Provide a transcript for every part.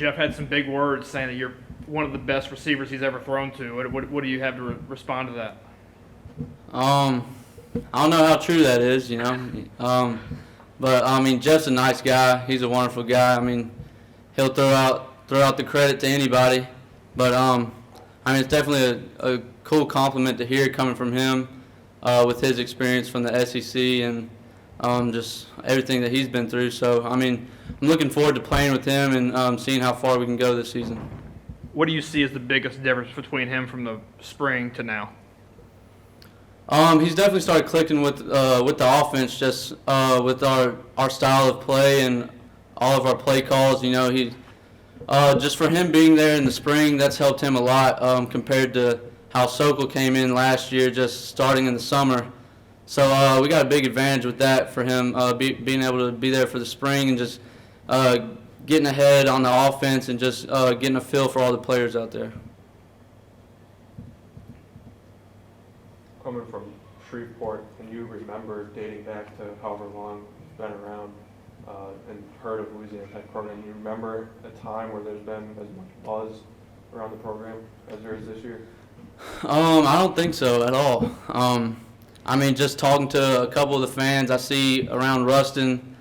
Jeff had some big words saying that you're one of the best receivers he's ever thrown to. What do you have to respond to that? I don't know how true that is, you know. But I mean, Jeff's a nice guy. He's a wonderful guy. I mean, he'll throw out the credit to anybody. But I mean, it's definitely a cool compliment to hear coming from him with his experience from the SEC and just everything that he's been through. So I mean, I'm looking forward to playing with him and seeing how far we can go this season. What do you see as the biggest difference between him from the spring to now? He's definitely started clicking with the offense, just with our style of play and all of our play calls. You know, he just for him being there in the spring, that's helped him a lot compared to how Sokol came in last year, just starting in the summer. So we got a big advantage with that for him being able to be there for the spring and just getting ahead on the offense and just getting a feel for all the players out there. Coming from Shreveport, can you remember dating back to however long you've been around and heard of Louisiana Tech program? Do you remember a time where there's been as much buzz around the program as there is this year? I don't think so at all. I mean, just talking to a couple of the fans I see around Ruston,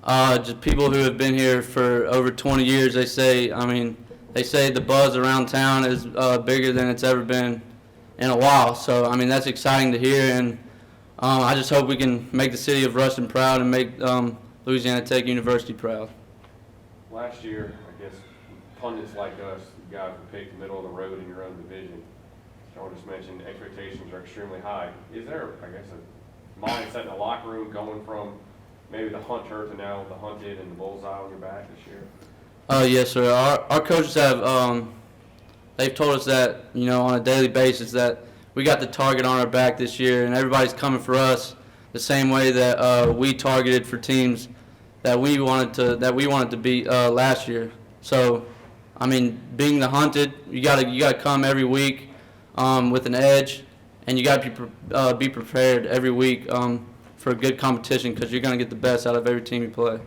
just people who have been here for over 20 years, they say the buzz around town is bigger than it's ever been in a while. So, I mean, that's exciting to hear, and I just hope we can make the city of Ruston proud and make Louisiana Tech University proud. Last year, I guess, pundits like us, you guys were picked middle of the road in your own division. Sean just mentioned expectations are extremely high. Is there, I guess, a mindset in the locker room going from maybe the hunter to now the hunted and the bullseye on your back this year? Yes, sir. Our coaches have they've told us that, you know, on a daily basis that we got the target on our back this year, and everybody's coming for us the same way that we targeted for teams that we wanted to beat last year. So, I mean, being the hunted, you gotta come every week with an edge, and you gotta be prepared every week for a good competition because you're gonna get the best out of every team you play.